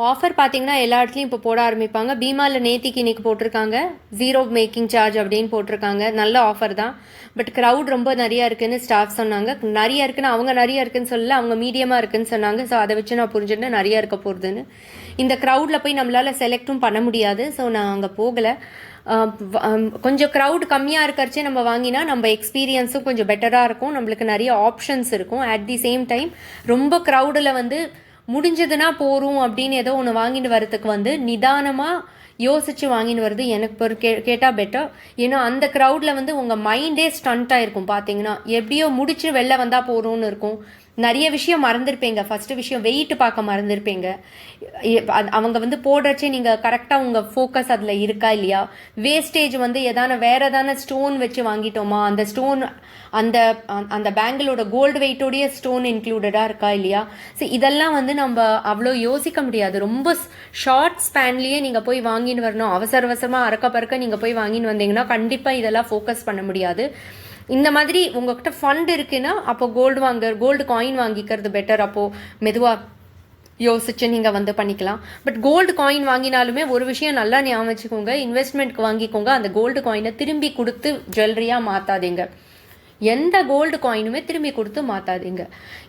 Offer பார்த்தீங்கன்னா எல்லா இடத்துலையும் இப்போ போட ஆரம்பிப்பாங்க. பீமாவில் நேத்திக்கு இன்னைக்கு போட்டிருக்காங்க, 0 மேக்கிங் சார்ஜ் அப்படின்னு போட்டிருக்காங்க. நல்ல ஆஃபர் தான். பட் க்ரௌட் ரொம்ப நிறையா இருக்குன்னு ஸ்டாஃப் சொன்னாங்க. நிறையா இருக்குன்னு அவங்க நிறையா இருக்குன்னு சொல்லல, அவங்க மீடியமாக இருக்குன்னு சொன்னாங்க. ஸோ அதை வச்சு நான் புரிஞ்சுட்டு நிறையா இருக்க போகிறதுன்னு. இந்த க்ரௌடில் போய் நம்மளால் செலக்டும் பண்ண முடியாது. ஸோ நான் அங்கே போகலை. கொஞ்சம் க்ரௌட் கம்மியாக இருக்கிறச்சே நம்ம வாங்கினா நம்ம எக்ஸ்பீரியன்ஸும் கொஞ்சம் பெட்டராக இருக்கும், நம்மளுக்கு நிறைய ஆப்ஷன்ஸ் இருக்கும். அட் தி சேம் டைம் ரொம்ப க்ரௌடில் வந்து முடிஞ்சதுன்னா போகிறோம் அப்படின்னு ஏதோ ஒன்று வாங்கிட்டு வரதுக்கு வந்து நிதானமாக யோசிச்சு வாங்கின்னு வருது எனக்கு ஒரு கேட்டால் பெட்டர். ஏன்னா அந்த க்ரௌடில் வந்து உங்கள் மைண்டே ஸ்டண்ட் இருக்கும். பார்த்தீங்கன்னா எப்படியோ முடிச்சு வெளில வந்தால் போகிறோன்னு இருக்கும். நிறைய விஷயம் மறந்துருப்பீங்க. ஃபர்ஸ்ட் விஷயம் வெயிட் பார்க்க மறந்துருப்பீங்க. அவங்க வந்து போடுறச்சே நீங்கள் கரெக்டாக உங்கள் ஃபோக்கஸ் அதில் இருக்கா இல்லையா, வேஸ்டேஜ் வந்து வேற ஏதான ஸ்டோன் வச்சு வாங்கிட்டோமா, அந்த ஸ்டோன் அந்த அந்த பேங்கிளோட கோல்டு வெயிட்டோடைய ஸ்டோன் இன்க்ளூடடாக இருக்கா இல்லையா. ஸோ இதெல்லாம் வந்து நம்ம அவ்வளோ யோசிக்க முடியாது. ரொம்ப ஷார்ட் ஸ்பேன்லேயே நீங்கள் போய் வாங்கின்னு வரணும். அவசர அவசரமாக அறக்க பறக்க நீங்கள் போய் வாங்கின்னு வந்தீங்கன்னா கண்டிப்பாக இதெல்லாம் ஃபோக்கஸ் பண்ண முடியாது. இந்த மாதிரி உங்ககிட்ட ஃபண்ட் இருக்குன்னா அப்போ கோல்டு காயின் வாங்கிக்கிறது பெட்டர். அப்போது மெதுவாக யோசிச்சு நீங்கள் வந்து பண்ணிக்கலாம். பட் கோல்டு காயின் வாங்கினாலுமே ஒரு விஷயம் நல்லா ஞாபகம் வச்சுக்கோங்க, இன்வெஸ்ட்மெண்ட்க்கு வாங்கிக்கோங்க. அந்த கோல்டு காயினை திரும்பி கொடுத்து ஜுவல்லரியாக மாற்றாதீங்க. எந்த கோல்டு காயினுமே திரும்பி கொடுத்து மாற்றாதீங்க.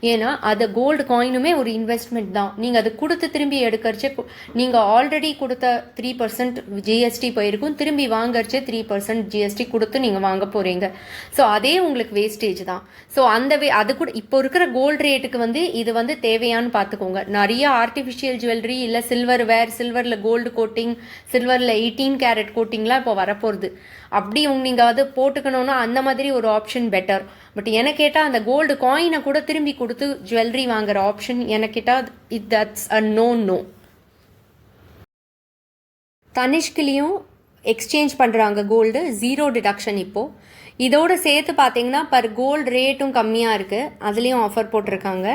ஏன்னா அது கோல்டு காயினுமே ஒரு இன்வெஸ்ட்மெண்ட் தான். நீங்கள் அது கொடுத்து திரும்பி எடுக்கிறச்சே நீங்கள் ஆல்ரெடி கொடுத்த 3% ஜிஎஸ்டி போயிருக்கும், திரும்பி வாங்கறச்சே 3% ஜிஎஸ்டி கொடுத்து நீங்கள் வாங்க போகிறீங்க. ஸோ அதே உங்களுக்கு வேஸ்டேஜ் தான். ஸோ அது கூட இப்போ இருக்கிற கோல்டு ரேட்டுக்கு வந்து இது வந்து தேவையான்னு பார்த்துக்கோங்க. நிறைய ஆர்டிஃபிஷியல் ஜுவல்லரி இல்லை சில்வரில் கோல்டு கோட்டிங், சில்வரில் 18 கேரட் கோட்டிங்லாம் இப்போ வரப்போகுது. அப்படி நீங்கள் வந்து போட்டுக்கணும்னா அந்த மாதிரி ஒரு ஆப்ஷன் பெட்டர். பட் எனக்கு கேட்டால் அந்த கோல்டு காயினை கூட திரும்பி கொடுத்து ஜுவல்லரி வாங்குற ஆப்ஷன் எனக்கு கேட்டால் தட்ஸ் அ நோ. தனிஷ்கிலையும் எக்ஸ்சேஞ்ச் பண்ணுறாங்க கோல்டு, 0 டிடக்ஷன். இப்போது இதோடு சேர்த்து பார்த்தீங்கன்னா பர் கோல்டு ரேட்டும் கம்மியாக இருக்குது, அதுலேயும் ஆஃபர் போட்டிருக்காங்க.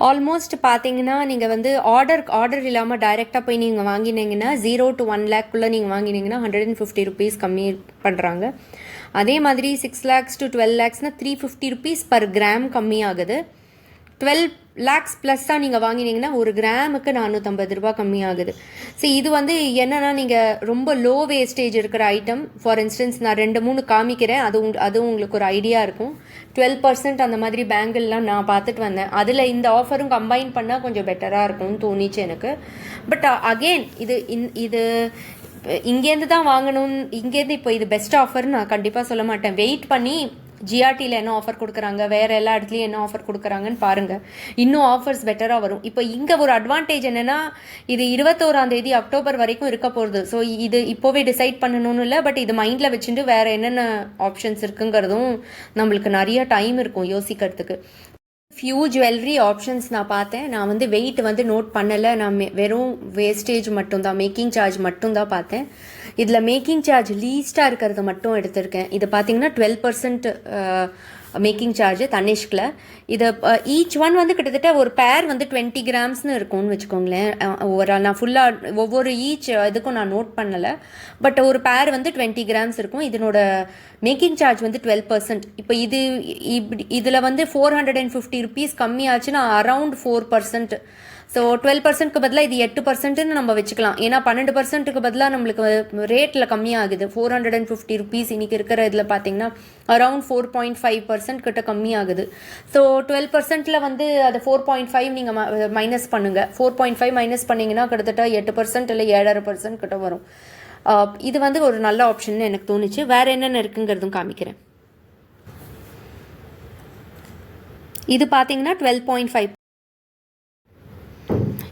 ஆல்மோஸ்ட் பார்த்தீங்கன்னா நீங்கள் வந்து ஆர்டர் இல்லாமல் டைரெக்டாக போய் நீங்கள் வாங்கினீங்கன்னா 0 to 1 lakh நீங்கள் வாங்கினீங்கன்னா 150 rupees கம்மி பண்ணுறாங்க. அதே மாதிரி 6 lakhs to 12 lakhs 350 rupees per gram கம்மி ஆகுது. 12 lakhs ப்ளஸ்ஸாக நீங்கள் வாங்கினீங்கன்னா ஒரு கிராமுக்கு 450 ரூபா கம்மி ஆகுது. ஸோ இது வந்து என்னென்னா நீங்கள் ரொம்ப லோ வேஸ்டேஜ் இருக்கிற ஐட்டம், ஃபார் இன்ஸ்டன்ஸ் நான் 2-3 காமிக்கிறேன், அதுவும் உங்களுக்கு ஒரு ஐடியா இருக்கும். 12% அந்த மாதிரி பேங்கிள்லாம் நான் பார்த்துட்டு வந்தேன். அதில் இந்த ஆஃபரும் கம்பைன் பண்ணால் கொஞ்சம் பெட்டராக இருக்கும்னு தோணிச்சு எனக்கு. பட் அகெயின் இது இங்கேருந்து தான் வாங்கணும், இங்கேருந்து இப்போ இது பெஸ்ட் ஆஃபர்னு நான் கண்டிப்பாக சொல்ல மாட்டேன். வெயிட் பண்ணி ஜிஆர்டியில் என்ன ஆஃபர் கொடுக்குறாங்க, வேறு எல்லா இடத்துலையும் என்ன ஆஃபர் கொடுக்குறாங்கன்னு பாருங்கள். இன்னும் ஆஃபர்ஸ் பெட்டராக வரும். இப்போ இங்கே ஒரு அட்வான்டேஜ் என்னென்னா இது 21 அக்டோபர் வரைக்கும் இருக்க போகிறது. ஸோ இது இப்போவே டிசைட் பண்ணணும்னு இல்லை, பட் இது மைண்டில் வச்சுட்டு வேறு என்னென்ன ஆப்ஷன்ஸ் இருக்குங்கிறதும் நம்மளுக்கு நிறைய டைம் இருக்கும் யோசிக்கிறதுக்கு. ஃபியூ ஜுவல்லரி ஆப்ஷன்ஸ் நான் பார்த்தேன். நான் வந்து வெயிட் வந்து நோட் பண்ணலை, நான் வெறும் வேஸ்டேஜ் மட்டும்தான், மேக்கிங் சார்ஜ் மட்டும்தான் பார்த்தேன். இதில் மேக்கிங் சார்ஜ் லீஸ்ட்டாக இருக்கிறது மட்டும் எடுத்திருக்கேன். இது பார்த்தீங்கன்னா 12% மேக்கிங் சார்ஜ் தனிஷ்கில். இதை ஈச் ஒன் வந்து கிட்டத்தட்ட ஒரு பேர் வந்து 20 கிராம்ஸ்னு இருக்கும்னு வச்சுக்கோங்களேன். நான் ஃபுல்லாக ஒவ்வொரு இதுக்கும் நான் நோட் பண்ணலை, பட் ஒரு பேர் வந்து 20 கிராம்ஸ் இருக்கும். இதனோட மேக்கிங் சார்ஜ் வந்து 12%. இப்போ இதில் வந்து 450 rupees கம்மியாச்சுன்னா அரவுண்ட் 4%. ஸோ 12%க்கு பதிலாக இது 8%ன்னு நம்ம வச்சுக்கலாம். ஏன்னா 12%க்கு பதிலாக நம்மளுக்கு ரேட்டில் கம்மியாகுது. 450 rupees இன்றைக்கி இருக்கிற இதில் பார்த்தீங்கன்னா அரவுண்ட் 4.5% கிட்ட கம்மியாகுது. ஸோ 12%ல் வந்து அது 4.5 நீங்கள் மைனஸ் பண்ணுங்கள். 4.5 மைனஸ் பண்ணிங்கன்னா கிட்டத்தட்ட 8% இல்லை 7.5% கிட்ட வரும். இது வந்து ஒரு நல்ல ஆப்ஷன் எனக்கு தோணுச்சு. வேறு என்னென்ன இருக்குங்கிறதும் காமிக்கிறேன். இது பார்த்தீங்கன்னா 12.5.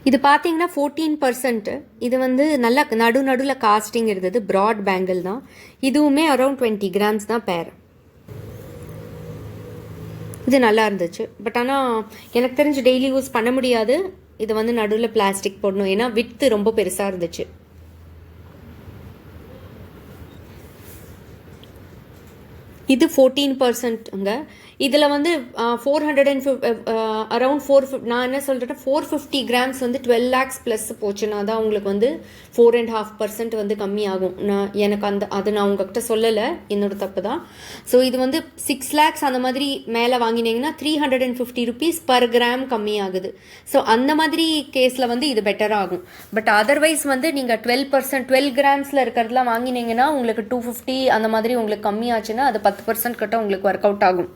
இது பார்த்தீங்கன்னா 14%. இது வந்து நல்லா நடுவில் காஸ்டிங் இருந்தது. ப்ராட் பேங்கிள் தான். இதுவுமே அரௌண்ட் 20 கிராம்ஸ் தான் பேர். இது நல்லா இருந்துச்சு. பட் ஆனால் எனக்கு தெரிஞ்சு டெய்லி யூஸ் பண்ண முடியாது. இது வந்து நடுவில் பிளாஸ்டிக் போடணும், ஏன்னா வித்து ரொம்ப பெருசாக இருந்துச்சு. இது 14%ங்க. இதில் வந்து 450 அரவுண்ட் 450, நான் என்ன சொல்கிறேன், 450 கிராம்ஸ் வந்து 12 lakhs ப்ளஸ் போச்சுன்னா தான் உங்களுக்கு வந்து 4.5% வந்து கம்மியாகும். எனக்கு அது நான் உங்ககிட்ட சொல்லலை, என்னோட தப்பு தான். ஸோ இது வந்து 6 lakhs அந்த மாதிரி மேலே வாங்கினீங்கன்னா 350 rupees per கிராம் கம்மியாகுது. ஸோ அந்த மாதிரி கேஸில் வந்து இது பெட்டர் ஆகும். பட் அதர்வைஸ் வந்து நீங்கள் 12 கிராம்ஸில் இருக்கிறதுலாம் வாங்கினீங்கன்னா உங்களுக்கு 250 அந்த மாதிரி உங்களுக்கு கம்மியாச்சுன்னா அது 10% கிட்ட உங்களுக்கு ஒர்க் அவுட் ஆகும்.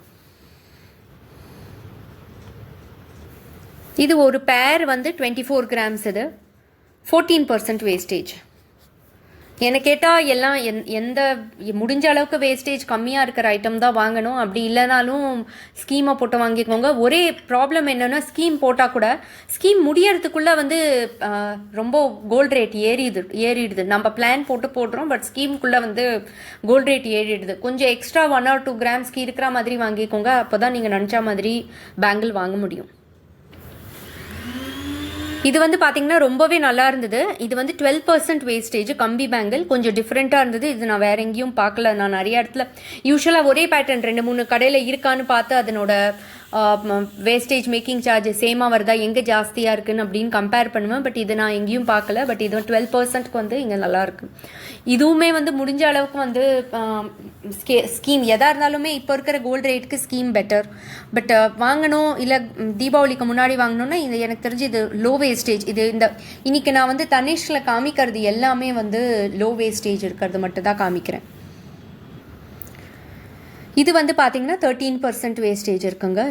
இது ஒரு பேர் வந்து 24 கிராம்ஸ், இது 14% வேஸ்டேஜ். என்னை கேட்டால் எல்லாம் எந்த முடிஞ்ச அளவுக்கு வேஸ்டேஜ் கம்மியாக இருக்கிற ஐட்டம் தான் வாங்கணும். அப்படி இல்லைனாலும் ஸ்கீமை போட்டு வாங்கிக்கோங்க. ஒரே ப்ராப்ளம் என்னென்னா, ஸ்கீம் போட்டால் கூட ஸ்கீம் முடியறதுக்குள்ளே வந்து ரொம்ப கோல்டு ரேட் ஏறிடுது. நம்ம பிளான் போடுறோம், பட் ஸ்கீமுக்குள்ளே வந்து கோல்டு ரேட் ஏறிடுது. கொஞ்சம் எக்ஸ்ட்ரா 1 or 2 கிராம்ஸ்க்கு இருக்கிற மாதிரி வாங்கிக்கோங்க. அப்போ தான் நீங்கள் நினச்ச மாதிரி பேங்கிள் வாங்க முடியும். இது வந்து பார்த்தீங்கன்னா ரொம்பவே நல்லா இருந்தது. இது வந்து 12% வேஸ்டேஜ் கம்பி பேங்கிள், கொஞ்சம் டிஃப்ரெண்ட்டாக இருந்தது. இது நான் வேற எங்கேயும் பார்க்கல. நான் நிறைய இடத்துல யூஸ்வலாக ஒரே பேட்டர்ன் 2-3 கடையில் இருக்கான்னு பார்த்து அதனோட வேஸ்டேஜ் மேக்கிங் சார்ஜ் சேமாக வருதா, எங்கே ஜாஸ்தியாக இருக்குன்னு அப்படின்னு கம்பேர் பண்ணுவேன். பட் இது நான் எங்கேயும் பார்க்கல. பட் இது 12%க்கு வந்து இங்கே நல்லாயிருக்கு. இதுவுமே வந்து முடிஞ்ச அளவுக்கு வந்து ஸ்கீம் எதாக இருந்தாலுமே இப்போ இருக்கிற கோல்டு ரேட்டுக்கு ஸ்கீம் பெட்டர். பட் வாங்கணும் இல்லை தீபாவளிக்கு முன்னாடி வாங்கணும்னா இது எனக்கு தெரிஞ்சு இது லோ வேஸ்டேஜ். இது இன்னைக்கு நான் வந்து தனிஷ்கில் காமிக்கிறது எல்லாமே வந்து லோ வேஸ்டேஜ் இருக்கிறது மட்டும் தான் காமிக்கிறேன். இது வந்து பார்த்தீங்கன்னா 13% வேஸ்டேஜ் இருக்குங்க.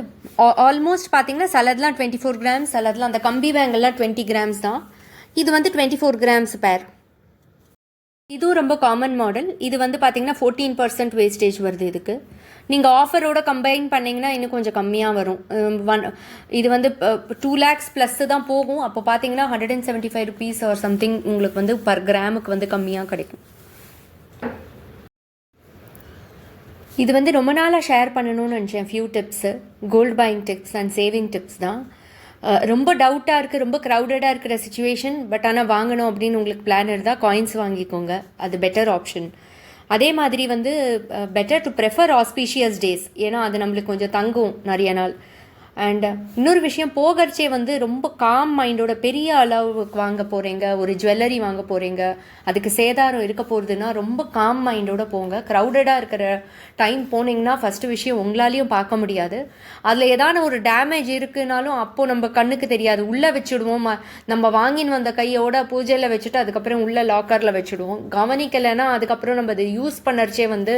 ஆல்மோஸ்ட் பார்த்தீங்கன்னா சிலதெல்லாம் 24 கிராம்ஸ், சிலதெல்லாம் அந்த கம்பி பேங்கெல்லாம் 20 கிராம்ஸ் தான். இது வந்து 24 கிராம்ஸ் பேர். இதுவும் ரொம்ப காமன் மாடல். இது வந்து பார்த்தீங்கன்னா 14% வேஸ்டேஜ் வருது. இதுக்கு நீங்கள் ஆஃபரோட கம்பைன் பண்ணிங்கன்னா இன்னும் கொஞ்சம் கம்மியாக வரும். இது வந்து 2 lakhs ப்ளஸ் தான் போகும். அப்போ பார்த்தீங்கன்னா 175 rupees ஆர் சம்திங் உங்களுக்கு வந்து பர் கிராமுக்கு வந்து கம்மியாக கிடைக்கும். இது வந்து ரொம்ப நாளாக ஷேர் பண்ணணும்னு நினச்சேன். Few tips, gold buying tips and saving tips தான். ரொம்ப டவுட்டாக இருக்குது, ரொம்ப க்ரௌடடாக இருக்கிற சுச்சுவேஷன். பட் ஆனால் வாங்கணும் அப்படின்னு உங்களுக்கு பிளான் இருந்தால் காயின்ஸ் வாங்கிக்கோங்க, அது பெட்டர் ஆப்ஷன். அதே மாதிரி வந்து better to prefer auspicious days, ஏன்னா அது நம்மளுக்கு கொஞ்சம் தங்கும் நிறைய நாள். அண்ட் இன்னொரு விஷயம், போகர்ச்சே வந்து ரொம்ப காம் மைண்டோட பெரிய அளவுக்கு வாங்க போகிறீங்க, ஒரு ஜுவல்லரி வாங்க போகிறீங்க, அதுக்கு சேதாரம் இருக்க போகிறதுனா ரொம்ப காம் மைண்டோட போங்க. க்ரௌடடாக இருக்கிற டைம் போனீங்கன்னா ஃபஸ்ட்டு விஷயம் உங்களாலையும் பார்க்க முடியாது. அதில் ஏதான ஒரு டேமேஜ் இருக்குனாலும் அப்போது நம்ம கண்ணுக்கு தெரியாது, உள்ளே வச்சுடுவோம். நம்ம வாங்கின்னு வந்த கையோட பூஜையில் வச்சுட்டு அதுக்கப்புறம் உள்ளே லாக்கரில் வச்சுடுவோம். கவனிக்கலைன்னா அதுக்கப்புறம் நம்ம அதை யூஸ் பண்ணறச்சே வந்து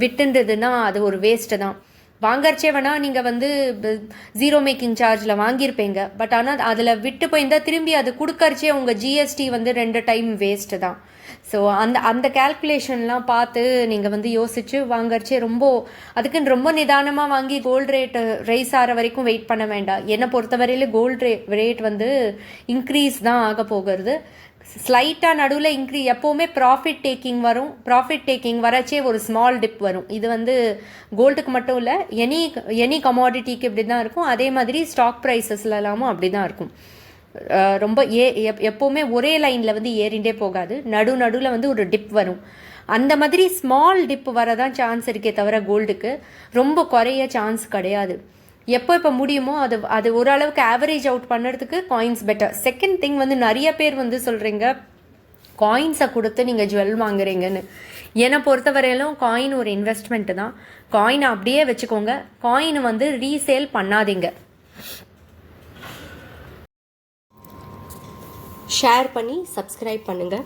விட்டுன்றதுன்னா அது ஒரு வேஸ்ட்டு தான். வாங்கறச்சே வேணால் நீங்கள் வந்து 0 மேக்கிங் சார்ஜில் வாங்கியிருப்பீங்க. பட் ஆனால் அதில் விட்டு போயிருந்தால் திரும்பி அது கொடுக்கறச்சே உங்கள் ஜிஎஸ்டி வந்து 2 டைம் வேஸ்ட்டு தான். ஸோ அந்த கேல்குலேஷன்லாம் பார்த்து நீங்கள் வந்து யோசித்து வாங்கறச்சே அதுக்குன்னு ரொம்ப நிதானமாக வாங்கி கோல்டு ரேட் ரைஸ் ஆகிற வரைக்கும் வெயிட் பண்ண வேண்டாம். என்னை பொறுத்தவரையில் கோல்டு ரேட் வந்து இன்க்ரீஸ் தான் ஆக போகிறது. ஸ்லைட்டாக நடுவில் எப்போவுமே ப்ராஃபிட் டேக்கிங் வரச்சே ஒரு ஸ்மால் டிப் வரும். இது வந்து கோல்டுக்கு மட்டும் இல்லை, எனி கமாடிட்டிக்கு இப்படி தான் இருக்கும். அதே மாதிரி ஸ்டாக் ப்ரைஸஸ்லலாமும் அப்படி தான் இருக்கும். ரொம்ப எப்போவுமே ஒரே லைனில் வந்து ஏறிண்டே போகாது, நடுவில் வந்து ஒரு டிப் வரும். அந்த மாதிரி ஸ்மால் டிப் வரதான் சான்ஸ் இருக்கே தவிர கோல்டுக்கு ரொம்ப குறைய சான்ஸ் கிடையாது. எப்போ முடியுமோ அது ஓரளவுக்கு ஆவரேஜ் அவுட் பண்ணுறதுக்கு காயின்ஸ் பெட்டர். செகண்ட் திங் வந்து நிறைய பேர் வந்து சொல்கிறீங்க காயின்ஸை கொடுத்து நீங்கள் ஜுவல் வாங்குறீங்கன்னு. என்னை பொறுத்தவரையிலும் காயின் ஒரு இன்வெஸ்ட்மெண்ட்டு தான். காயினை அப்படியே வச்சுக்கோங்க, காயினை வந்து ரீசேல் பண்ணாதீங்க. ஷேர் பண்ணி சப்ஸ்கிரைப் பண்ணுங்கள்.